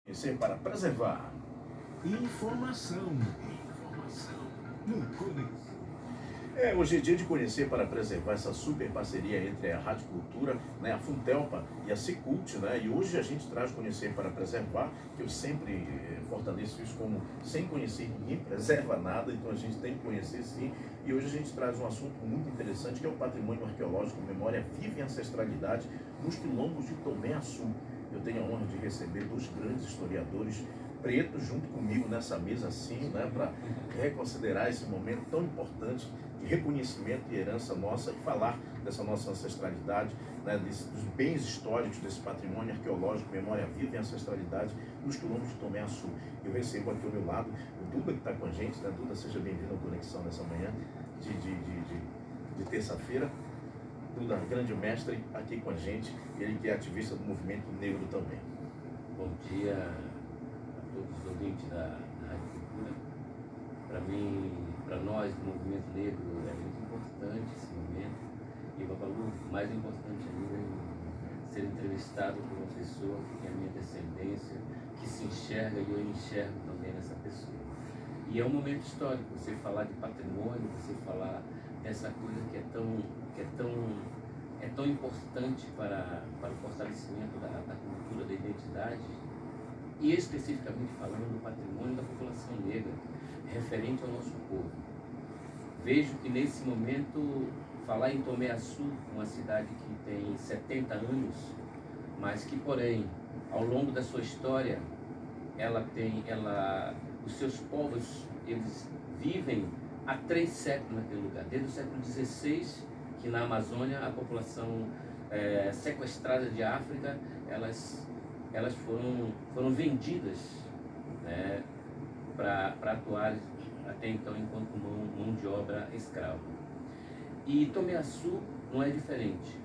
Conhecer para preservar. Informação no Conexão. Hoje é dia de conhecer para preservar essa super parceria entre a Rádio Cultura, né, a Funtelpa e a Secult, né? E hoje a gente traz conhecer para preservar, que eu sempre fortaleço isso como sem conhecer ninguém preserva nada, então a gente tem que conhecer sim. E hoje a gente traz um assunto muito interessante que é o patrimônio arqueológico, memória viva e ancestralidade nos quilombos de Tomé-Açu. Eu tenho a honra de receber dois grandes historiadores pretos junto comigo nessa mesa assim, né, para reconsiderar esse momento tão importante de reconhecimento e herança nossa e falar dessa nossa ancestralidade, né, dos bens históricos, desse patrimônio arqueológico, memória viva e ancestralidade nos quilombos de Tomé-Açu. Eu recebo aqui ao meu lado o Duda, que está com a gente, né? Duda, seja bem-vindo ao Conexão nessa manhã de terça-feira. Duda, grande mestre aqui com a gente, ele que é ativista do movimento negro também. Bom dia a todos os ouvintes da Rádio Cultura. Para mim, para nós do movimento negro, é muito importante esse momento. E Babalu, mais importante ainda, é ser entrevistado por uma pessoa que tem a minha descendência, que se enxerga e eu enxergo também nessa pessoa. E é um momento histórico, você falar de patrimônio, você falar dessa coisa que é tão importante para o fortalecimento da cultura, da identidade, e especificamente falando do patrimônio da população negra, referente ao nosso povo. Vejo que nesse momento, falar em Tomé-Açu, uma cidade que tem 70 anos, mas que, porém, ao longo da sua história, os seus povos, eles vivem há 3 séculos naquele lugar, desde o século XVI, que na Amazônia a população sequestrada de África, elas foram vendidas, né, para atuar até então enquanto mão de obra escrava. E Tomé-Açu não é diferente.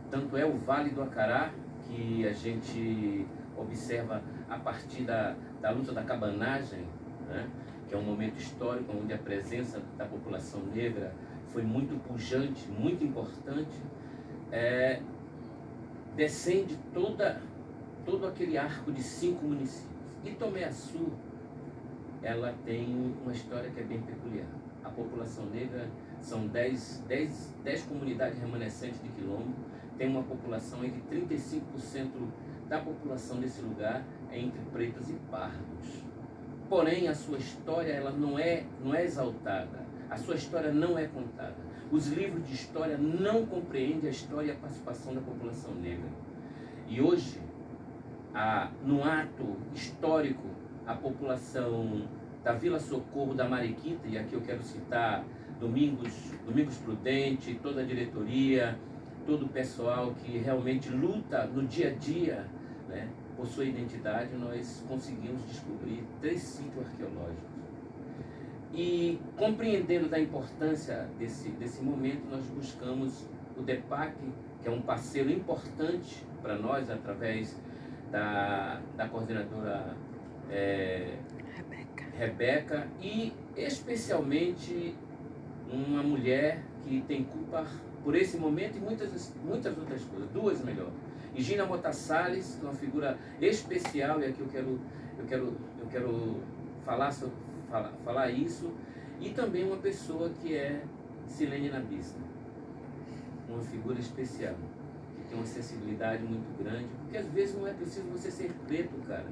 Tanto é o Vale do Acará, que a gente observa a partir da luta da cabanagem, né, que é um momento histórico onde a presença da população negra foi muito pujante, muito importante, descende todo aquele arco de 5 municípios. E Tomé-Açu, ela tem uma história que é bem peculiar. A população negra são 10 comunidades remanescentes de quilombo, tem uma população em que 35% da população desse lugar é entre pretos e pardos. Porém, a sua história ela não é exaltada, a sua história não é contada. Os livros de história não compreendem a história e a participação da população negra. E hoje, no ato histórico, a população da Vila Socorro, da Mariquita, e aqui eu quero citar Domingos Prudente, toda a diretoria, todo o pessoal que realmente luta no dia a dia, né, por sua identidade, nós conseguimos descobrir 3 sítios arqueológicos. E compreendendo da importância desse momento, nós buscamos o DEPAC, que é um parceiro importante para nós, através da coordenadora Rebeca, e especialmente uma mulher que tem culpa por esse momento e muitas outras coisas, 2 melhor. E Gina Motassales, uma figura especial, e aqui eu quero falar isso, e também uma pessoa que é Silene Nabista, uma figura especial, que tem uma sensibilidade muito grande, porque às vezes não é preciso você ser preto, cara.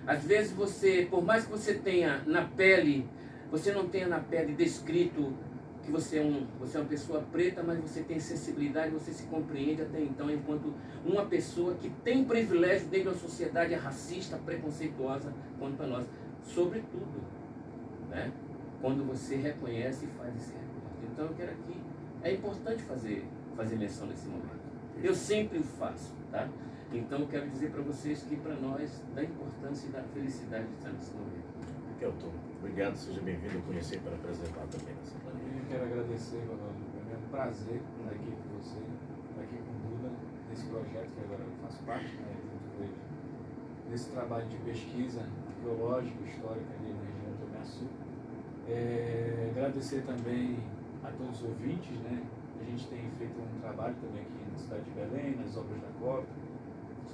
Às vezes você, por mais que você tenha na pele, você não tenha na pele descrito que você é uma pessoa preta, mas você tem sensibilidade, você se compreende até então enquanto uma pessoa que tem privilégio dentro da sociedade racista, preconceituosa quanto a nós, sobretudo, né, quando você reconhece e faz esse recorte. Então eu quero aqui, é importante fazer menção desse momento. Eu sempre o faço, tá? Então eu quero dizer para vocês que para nós da importância e da felicidade de estar nesse momento. Kelton, obrigado, seja bem-vindo a conhecer para preservar também nessa manhã. Eu quero agradecer, Babalu, é um prazer estar aqui com você, estar aqui com o Duda, nesse projeto que agora eu faço parte, né, junto com ele, nesse trabalho de pesquisa arqueológica, histórica ali na região do Tomé-Açu. Agradecer também a todos os ouvintes, né? A gente tem feito um trabalho também aqui na cidade de Belém, nas obras da COP,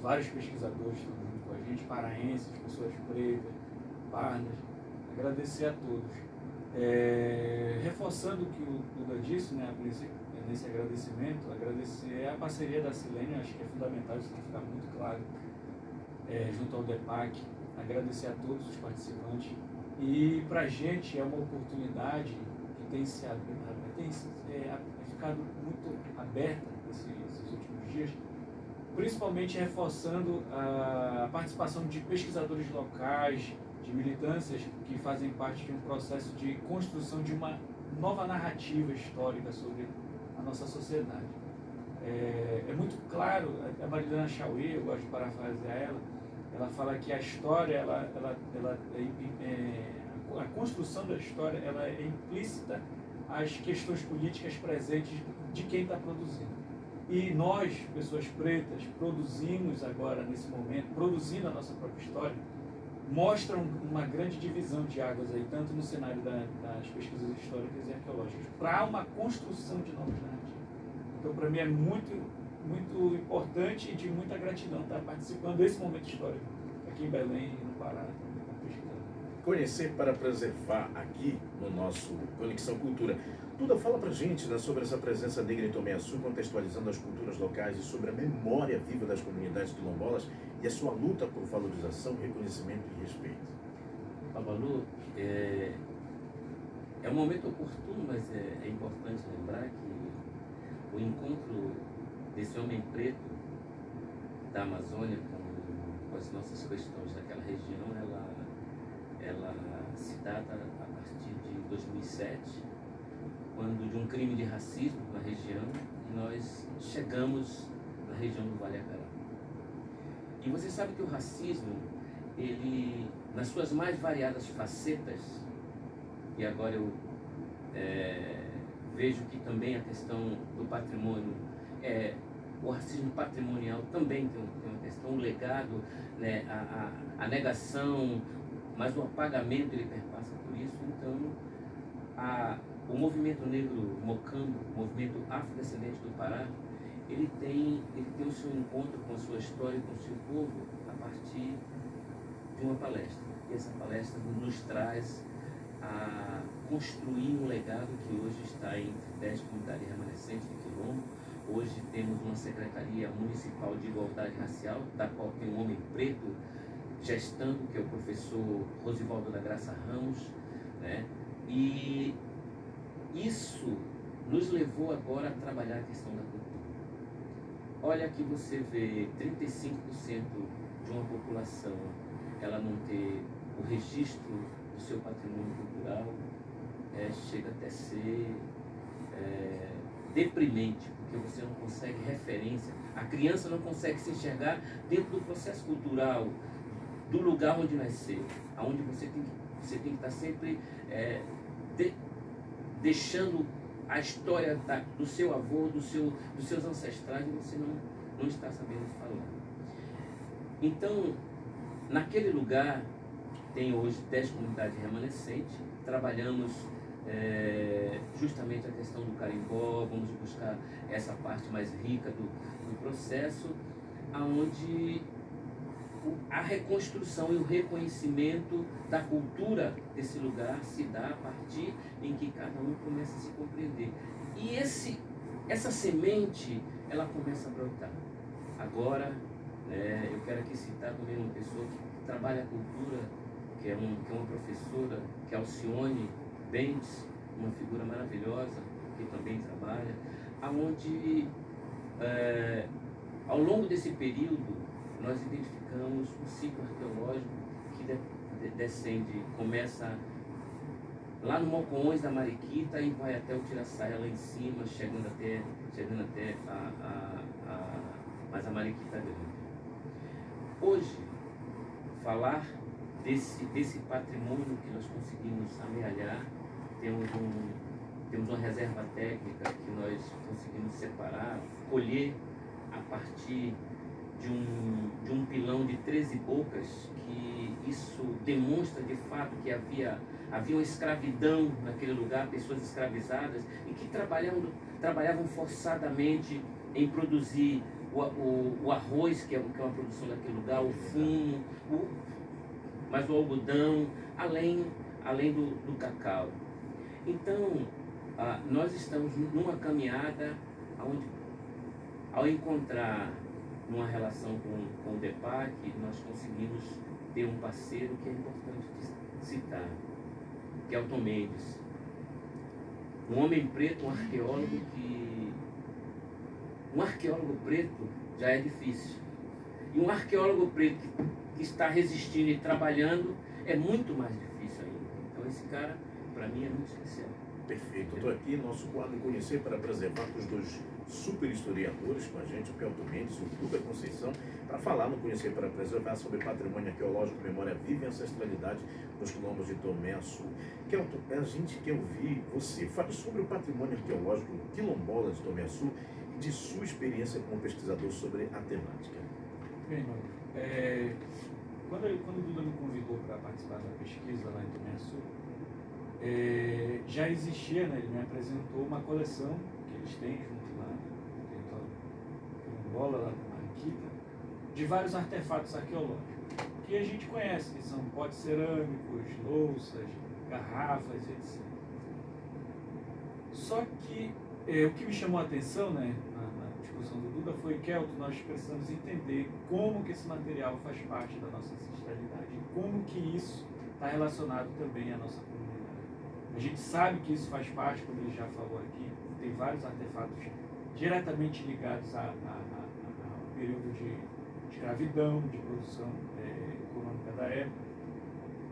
vários pesquisadores estão junto com com a gente, paraenses, pessoas pretas, pardas, agradecer a todos. Reforçando o que o Duda disse, né, nesse agradecimento, agradecer a parceria da Silene, acho que é fundamental, isso tem que ficar muito claro, junto ao DEPAC, agradecer a todos os participantes. E para a gente é uma oportunidade que tem ficado muito aberta esses últimos dias, principalmente reforçando a participação de pesquisadores locais, de militâncias que fazem parte de um processo de construção de uma nova narrativa histórica sobre a nossa sociedade. É muito claro, a Marilena Chauí, eu gosto de parafrasear ela fala que a história, a construção da história, ela é implícita às questões políticas presentes de quem está produzindo. E nós, pessoas pretas, produzimos agora, nesse momento, produzindo a nossa própria história, mostram uma grande divisão de águas aí, tanto no cenário das pesquisas históricas e arqueológicas, para uma construção de novas narrativas. Então, para mim, é muito importante e de muita gratidão estar participando desse momento histórico aqui em Belém e no Pará. Conhecer para preservar aqui no nosso Conexão Cultura. Duda, fala pra gente, né, sobre essa presença negra em Tomé Açu, contextualizando as culturas locais e sobre a memória viva das comunidades quilombolas e a sua luta por valorização, reconhecimento e respeito. Babalu, é um momento oportuno, mas é importante lembrar que o encontro desse homem preto da Amazônia com as nossas questões daquela região, ela se data a partir de 2007, quando de um crime de racismo na região, nós chegamos na região do Vale Acará. E você sabe que o racismo, ele, nas suas mais variadas facetas, e agora eu vejo que também a questão do patrimônio, o racismo patrimonial também tem uma questão, o legado, né, a negação, mas o apagamento ele perpassa por isso. Então, o movimento negro mocambo, o movimento afrodescendente do Pará, ele tem o seu encontro com a sua história e com o seu povo a partir de uma palestra. E essa palestra nos traz a construir um legado que hoje está entre 10 comunidades remanescentes do Quilombo. Hoje temos uma Secretaria Municipal de Igualdade Racial, da qual tem um homem preto gestando, que é o professor Rosivaldo da Graça Ramos, né? E isso nos levou agora a trabalhar a questão da cultura. Olha que você vê 35% de uma população ela não ter o registro do seu patrimônio cultural, chega até ser deprimente, porque você não consegue referência, a criança não consegue se enxergar dentro do processo cultural, do lugar onde nasceu, aonde você tem que estar sempre deixando a história do seu avô, dos seus ancestrais, e você não está sabendo falar. Então, naquele lugar, tem hoje 10 comunidades remanescentes, trabalhamos justamente a questão do carimbó, vamos buscar essa parte mais rica do processo, aonde a reconstrução e o reconhecimento da cultura desse lugar se dá a partir em que cada um começa a se compreender. E essa semente, ela começa a brotar. Agora, eu quero aqui citar também uma pessoa que trabalha a cultura, que é uma professora, que é Alcione Bentes, uma figura maravilhosa, que também trabalha, aonde, ao longo desse período, nós identificamos um ciclo arqueológico que descende, começa lá no Mocões da Mariquita e vai até o Tiraçaia lá em cima, chegando até mais a Mariquita Grande. Hoje, falar desse patrimônio que nós conseguimos amealhar, temos uma reserva técnica que nós conseguimos separar, colher a partir de um pilão de 13 bocas, que isso demonstra de fato que havia uma escravidão naquele lugar, pessoas escravizadas e que trabalhavam forçadamente em produzir o arroz, que é uma produção daquele lugar, o fumo, mas o algodão, além do cacau. Então, nós estamos numa caminhada onde, ao encontrar numa relação com o DEPAC, nós conseguimos ter um parceiro que é importante citar, que é o Tom Mendes. Um homem preto, um arqueólogo Um arqueólogo preto já é difícil. E um arqueólogo preto que está resistindo e trabalhando é muito mais difícil ainda. Então esse cara, para mim, é muito especial. Perfeito. Estou aqui, nosso quadro Conhecer para Preservar, com os dois super historiadores com a gente, o Kelton Mendes e o Duda Conceição, para falar no Conhecer para Preservar sobre patrimônio arqueológico, memória viva e ancestralidade dos quilombos de Tomé Açu. Kelton, a gente quer ouvir você. Fale sobre o patrimônio arqueológico quilombola de Tomé Açu e de sua experiência como pesquisador sobre a temática. Bem, irmão, quando o Duda me convidou para participar da pesquisa lá em Tomé Açu, já existia, né, ele me apresentou uma coleção que eles têm junto lá, no território quilombola, lá na Mariquita, de vários artefatos arqueológicos que a gente conhece, que são potes cerâmicos, louças, garrafas, etc. Só que o que me chamou a atenção, né, na discussão do Duda foi que nós precisamos entender como que esse material faz parte da nossa ancestralidade e como que isso está relacionado também à nossa comunidade. A gente sabe que isso faz parte, como ele já falou aqui, tem vários artefatos diretamente ligados ao período de escravidão, de produção econômica da época.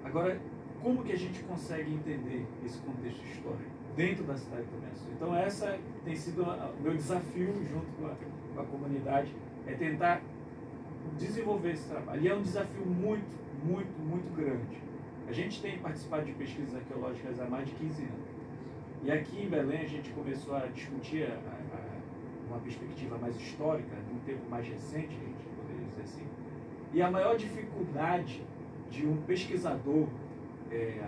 Agora, como que a gente consegue entender esse contexto histórico dentro da cidade de Tomé Açu? Então, essa tem sido o meu desafio, junto com a comunidade, é tentar desenvolver esse trabalho. E é um desafio muito, muito, muito grande. A gente tem participado de pesquisas arqueológicas há mais de 15 anos. E aqui em Belém a gente começou a discutir uma perspectiva mais histórica, num tempo mais recente, a gente poderia dizer assim. E a maior dificuldade de um pesquisador,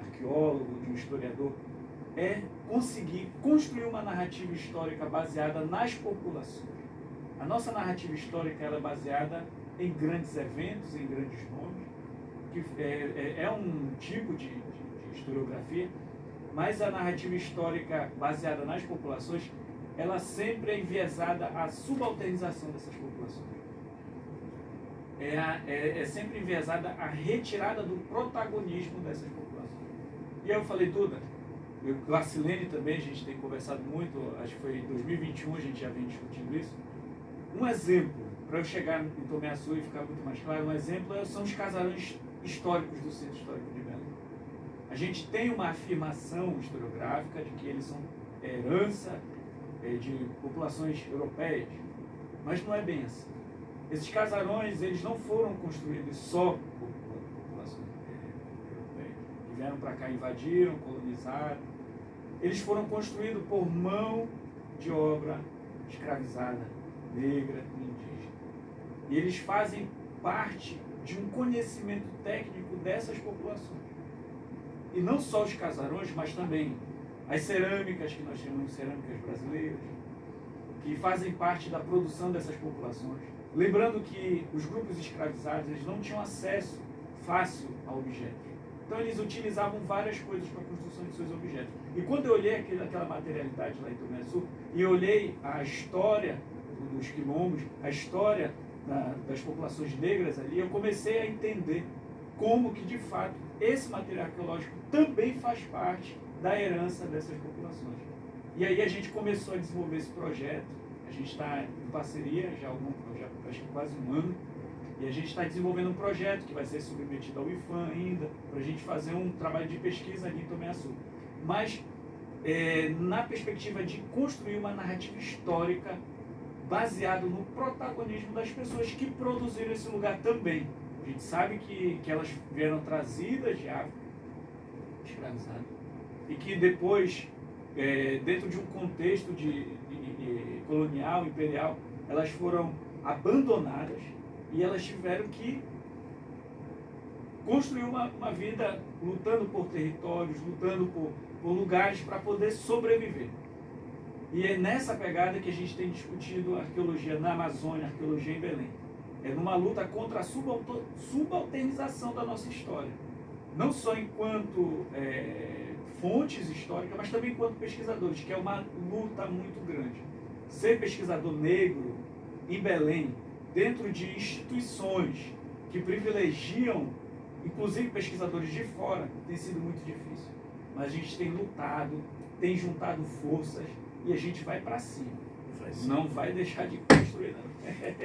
arqueólogo, de um historiador, é conseguir construir uma narrativa histórica baseada nas populações. A nossa narrativa histórica ela é baseada em grandes eventos, em grandes nomes, que é um tipo de historiografia, mas a narrativa histórica baseada nas populações, ela sempre é enviesada à subalternização dessas populações. É sempre enviesada à retirada do protagonismo dessas populações. E aí eu falei, Duda, a Silene também, a gente tem conversado muito, acho que foi em 2021 a gente já vem discutindo isso. Um exemplo, para eu chegar em Tomé Açu e ficar muito mais claro, um exemplo são os casarões históricos do Centro Histórico de Belém. A gente tem uma afirmação historiográfica de que eles são herança de populações europeias, mas não é bem assim. Esses casarões, eles não foram construídos só por populações europeias, que vieram para cá, invadiram, colonizaram. Eles foram construídos por mão de obra escravizada, negra e indígena. E eles fazem parte de um conhecimento técnico dessas populações. E não só os casarões, mas também as cerâmicas, que nós chamamos de cerâmicas brasileiras, que fazem parte da produção dessas populações. Lembrando que os grupos escravizados eles não tinham acesso fácil a objetos. Então eles utilizavam várias coisas para a construção de seus objetos. E quando eu olhei aquela materialidade lá em Tomé Açu, e olhei a história dos quilombos, a história das populações negras ali, eu comecei a entender como que, de fato, esse material arqueológico também faz parte da herança dessas populações. E aí a gente começou a desenvolver esse projeto, a gente está em parceria já acho que quase um ano, e a gente está desenvolvendo um projeto que vai ser submetido ao IFAM ainda, para a gente fazer um trabalho de pesquisa ali em Tomé Açu. Mas na perspectiva de construir uma narrativa histórica baseado no protagonismo das pessoas que produziram esse lugar também. A gente sabe que elas vieram trazidas de África, escravizadas, e que depois, dentro de um contexto de colonial, imperial, elas foram abandonadas e elas tiveram que construir uma vida lutando por territórios, lutando por lugares para poder sobreviver. E é nessa pegada que a gente tem discutido arqueologia na Amazônia, arqueologia em Belém. É numa luta contra a subalternização da nossa história. Não só enquanto fontes históricas, mas também enquanto pesquisadores, que é uma luta muito grande. Ser pesquisador negro em Belém, dentro de instituições que privilegiam, inclusive pesquisadores de fora, tem sido muito difícil. Mas a gente tem lutado, tem juntado forças e a gente vai para cima. Não vai deixar de construir, não.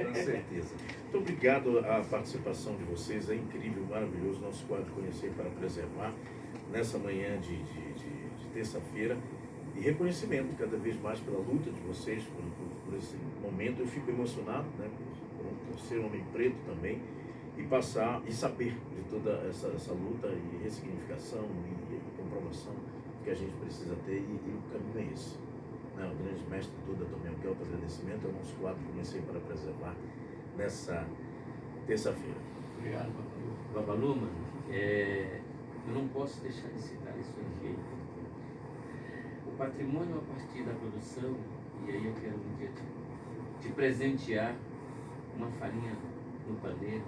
Com certeza. Muito obrigado à participação de vocês. É incrível, maravilhoso nosso quadro Conhecer para Preservar, nessa manhã de terça-feira. E reconhecimento cada vez mais pela luta de vocês, por esse momento. Eu fico emocionado, né, por ser homem preto também, e passar e saber de toda essa luta e ressignificação e comprovação que a gente precisa ter, e o caminho é esse. Né? O grande mestre de tudo, também o autoagradecimento, é o nosso quadro Conhecer para Preservar, nessa terça-feira. Obrigado, Babalu. Mano, eu não posso deixar de citar isso aqui. O patrimônio a partir da produção, e aí eu quero um dia te presentear uma farinha no paneiro.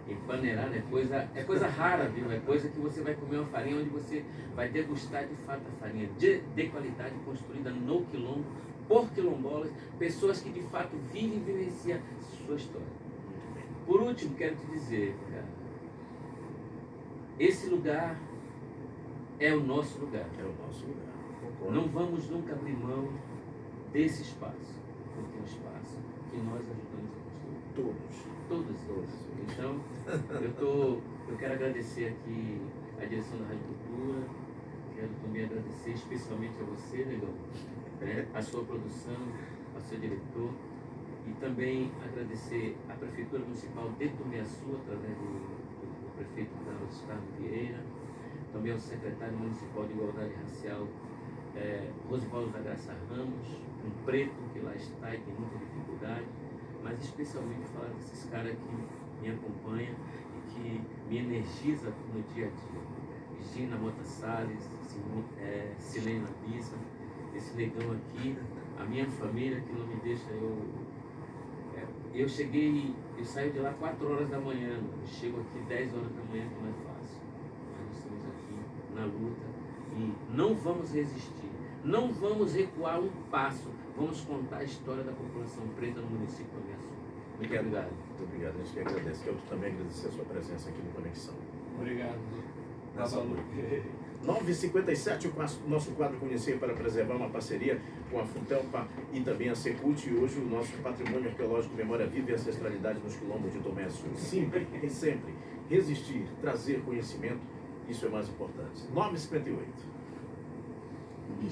Empaneirada é coisa rara, viu? É coisa que você vai comer uma farinha onde você vai degustar de fato a farinha de qualidade, construída no quilombo, por quilombolas, pessoas que de fato vivem e vivenciam sua história. Por último, quero te dizer, cara, esse lugar é o nosso lugar. É o nosso lugar. Concordo. Não vamos nunca abrir mão desse espaço, porque é um espaço que nós ajudamos a construir. Todos. Então, eu quero agradecer aqui a direção da Rádio Cultura, quero também agradecer especialmente a você, Negão, né, a sua produção, ao seu diretor, e também agradecer à Prefeitura Municipal de Tumiaçu, através do prefeito Carlos Gustavo Vieira, também ao secretário municipal de Igualdade Racial, Rosivaldo da Graça Ramos, um preto que lá está e tem muita dificuldade, mas especialmente falar desses caras que me acompanham e que me energiza no dia a dia. Gina Mota Salles, Silene Pisa, esse negão aqui, a minha família que não me deixa eu saio de lá 4 horas da manhã, eu chego aqui 10 horas da manhã, que não é fácil. Mas nós estamos aqui na luta e não vamos resistir, não vamos recuar um passo, vamos contar a história da população preta no município de Tumiaçu. Muito obrigado. Muito obrigado, a gente que agradece. Quero também agradecer a sua presença aqui no Conexão. Obrigado. Nessa noite. 9h57, o nosso quadro Conhecer para Preservar, uma parceria com a Funtelpa e também a Secult. E hoje o nosso patrimônio arqueológico, memória viva e ancestralidade nos quilombos de Tumiaçu. Sempre e sempre resistir, trazer conhecimento, isso é mais importante. 9h58.